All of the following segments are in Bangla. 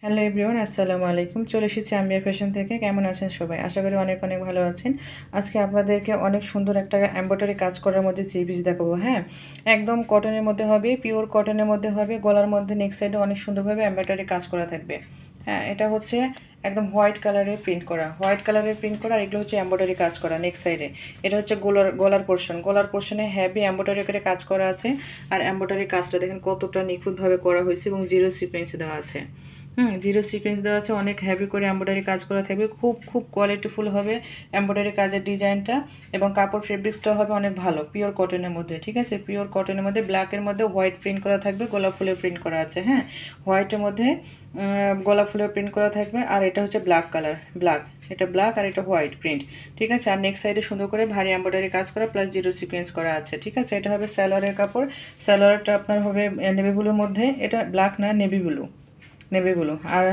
হ্যালো এভরিওয়ান, আসসালামু আলাইকুম। চলে এসেছি আম্বিয়া ফ্যাশন থেকে। কেমন আছেন সবাই? আশা করি অনেক অনেক ভালো আছেন। আজকে আপনাদেরকে অনেক সুন্দর একটা এমব্রয়ডারি কাজ করার মধ্যে থ্রি পিস দেখাবো। হ্যাঁ, একদম কটনের মধ্যে হবে, পিওর কটনের মধ্যে হবে। গলার মধ্যে নেক সাইডে অনেক সুন্দরভাবে এমব্রয়ডারি কাজ করা থাকবে। হ্যাঁ, এটা হচ্ছে একদম হোয়াইট কালারের প্রিন্ট করা, আর এগুলো হচ্ছে এমব্রয়ডারি কাজ করা নেক সাইডে। এটা হচ্ছে গলার পোর্শনে হ্যাভি এমব্রয়ডারি করে কাজ করা আছে। আর এমব্রয়ডারি কাজটা দেখেন কতটা নিখুঁতভাবে করা হয়েছে এবং জিরো সিকোয়েন্স দেওয়া আছে। জিরো সিকোয়েন্স দেওয়া আছে, অনেক হেভি করে এমব্রয়ডারি কাজ করা থাকবে। খুব খুব কোয়ালিটিফুল হবে এমব্রয়ডারি কাজের ডিজাইনটা, এবং কাপড় ফেব্রিক্সটা হবে অনেক ভালো পিওর কটনের মধ্যে। ঠিক আছে, পিওর কটনের মধ্যে ব্ল্যাকের মধ্যে হোয়াইট প্রিন্ট করা থাকবে, গোলাপ ফুলের প্রিন্ট করা আছে। হ্যাঁ, হোয়াইটের মধ্যে গোলাপ ফুলের প্রিন্ট করা থাকবে। আর এটা হচ্ছে ব্ল্যাক, এটা ব্ল্যাক আর এটা হোয়াইট প্রিন্ট। ঠিক আছে, আর নেক্সট সাইডে সুন্দর করে ভারী এমব্রয়ডারি কাজ করা প্লাস জিরো সিকোয়েন্স করা আছে। ঠিক আছে, এটা হবে সালোয়ারের কাপড়। সালোয়ারটা আপনার হবে নেভি ব্লুর মধ্যে, এটা ব্ল্যাক না নেভি ব্লু। আর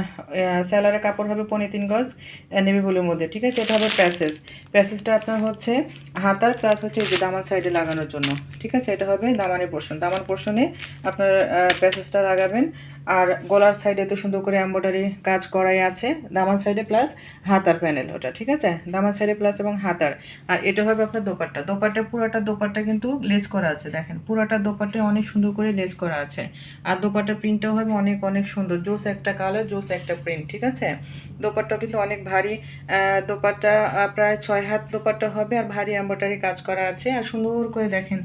স্যালোয়ারের কাপড় হবে 3.5 গজ নেভি ব্লুর মধ্যে। ঠিক আছে, এটা হবে প্যাসেজটা আপনার হচ্ছে হাতার প্লাস হচ্ছে এই যে দামান সাইডে লাগানোর জন্য। ঠিক আছে, এটা হবে দামান পোর্শনে আপনার প্যাসেজটা লাগাবেন। আর গলার সাইডে তো সুন্দর করে এমব্রয়ডারি কাজ করাই আছে, দামান সাইডে প্লাস হাতার প্যানেল ওটা। ঠিক আছে, দামান সাইডে প্লাস এবং হাতার। আর এটা হবে আপনার পুরাটা দোপাট্টা কিন্তু লেস করা আছে। দেখেন পুরাটা দোপাট্টায় অনেক সুন্দর করে লেস করা আছে। আর দোপাট্টার প্রিন্টটাও হবে অনেক অনেক সুন্দর, জোস একটা কালার, জোস একটা প্রিন্ট। ঠিক আছে, দোপাট্টাও কিন্তু অনেক ভারী দোপাট্টা, প্রায় 6 হাত দোপাট্টা হবে। আর ভারী এমব্রয়ডারি কাজ করা আছে। আর সুন্দর করে দেখেন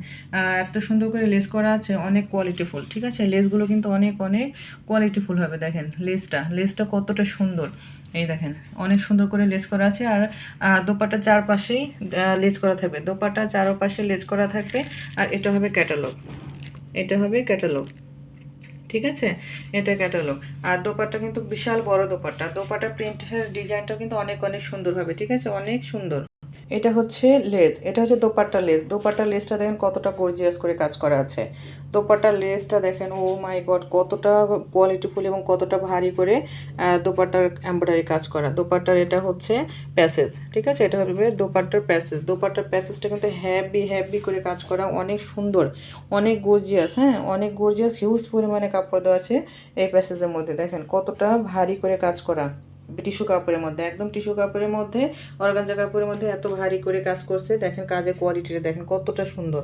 এত সুন্দর করে লেস করা আছে, অনেক কোয়ালিটিফুল। ঠিক আছে, লেসগুলো কিন্তু অনেক অনেক কোয়ালিটিফুল হবে। দেখেন লেসটা কতটা সুন্দর, এই দেখেন অনেক সুন্দর করে লেস করা আছে। আর দোপাট্টা চারপাশেই লেস করা থাকবে, দোপাট্টা চারপাশে লেস করা থাকবে। আর এটা হবে ক্যাটালগ। ঠিক আছে, এটা ক্যাটালগ। আর দোপাট্টা কিন্তু বিশাল বড় দোপাট্টা প্রিন্টের ডিজাইনটা কিন্তু অনেক অনেক সুন্দর হবে। ঠিক আছে, অনেক সুন্দর। এটা হচ্ছে দোপাট্টার লেসটা দেখেন কতটা গর্জিয়াস করে কাজ করা আছে। দোপাট্টার লেসটা দেখেন, ও মাই গড, কতটা কোয়ালিটিফুল এবং কতটা ভারী করে দোপাট্টার এমব্রয়ডারি কাজ করা। দোপাট্টার এটা হচ্ছে প্যাসেজ। ঠিক আছে, এটা হবে দোপাট্টার প্যাসেজটা কিন্তু হেভি করে কাজ করা, অনেক সুন্দর, অনেক গর্জিয়াস। হ্যাঁ, অনেক গর্জিয়াস, হিউজ পরিমাণে কাপড় দেওয়া আছে এই প্যাসেজের মধ্যে। দেখেন কতটা ভারী করে কাজ করা, একদম টিস্যু কাপড়ের মধ্যে, অর্গানজা কাপড়ের মধ্যে এত ভারী করে কাজ করছে। দেখেন কাজের কোয়ালিটিটা দেখেন কতটা সুন্দর,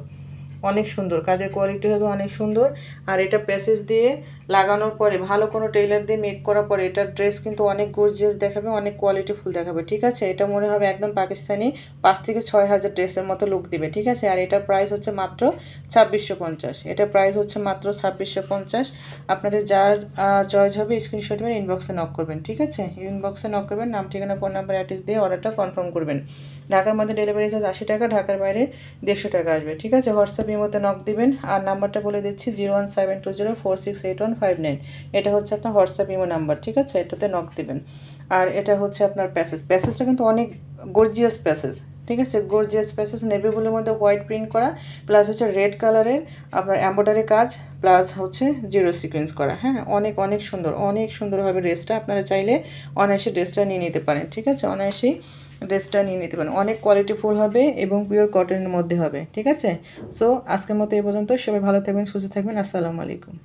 অনেক সুন্দর কাজের কোয়ালিটি হবে, অনেক সুন্দর। আর এটা প্যাসেজ দিয়ে লাগানোর পরে, ভালো কোনো টেইলার দিয়ে মেক করার পরে এটার ড্রেস কিন্তু অনেক গর্জিয়াস দেখাবে, অনেক কোয়ালিটিফুল দেখাবে। ঠিক আছে, এটা মনে হবে একদম পাকিস্তানি 5 থেকে 6 হাজার ড্রেসের মতো লুক দিবে। ঠিক আছে, আর এটার প্রাইস হচ্ছে মাত্র 2650। এটা প্রাইস হচ্ছে মাত্র 2650। আপনাদের যার চয়েস হবে স্ক্রিনশট মেরে ইনবক্সে নক করবেন। ঠিক আছে, ইনবক্সে নক করবেন, নাম ঠিকানা ফোন নাম্বার অ্যাড্রেস দিয়ে অর্ডারটা কনফার্ম করবেন। ঢাকার মধ্যে ডেলিভারি চার্জ 80 টাকা, ঢাকার বাইরে 150 টাকা আসবে। ঠিক আছে, হোয়াটসঅ্যাপ ইমোতে নক দিবেন। আর নাম্বারটা বলে দিচ্ছি 01720468159। এটা হচ্ছে আপনার হোয়াটসঅ্যাপ ইমো নাম্বার। ঠিক আছে, এটাতে নক দিবেন। আর এটা হচ্ছে আপনার প্যাসেজটা কিন্তু অনেক গর্জিয়াস প্যাসেজ। ঠিক আছে, গর্জিয়াস প্যাসেজ, নেভি ব্লুর মধ্যে হোয়াইট প্রিন্ট করা প্লাস হচ্ছে রেড কালারের আপনার এমব্রয়ডারি কাজ প্লাস হচ্ছে জিরো সিকোয়েন্স করা। হ্যাঁ, অনেক অনেক সুন্দর হবে ড্রেসটা। আপনারা চাইলে অনায়াসে ড্রেসটা নিয়ে নিতে পারেন। ঠিক আছে, অনায়াসেই ড্রেসটা নিয়ে নিতে পারেন, অনেক কোয়ালিটিফুল হবে এবং পিওর কটনের মধ্যে হবে। ঠিক আছে, সো আজকের মতো এই পর্যন্ত। সবাই ভালো থাকবেন, সুস্থ থাকবেন। আসসালামু আলাইকুম।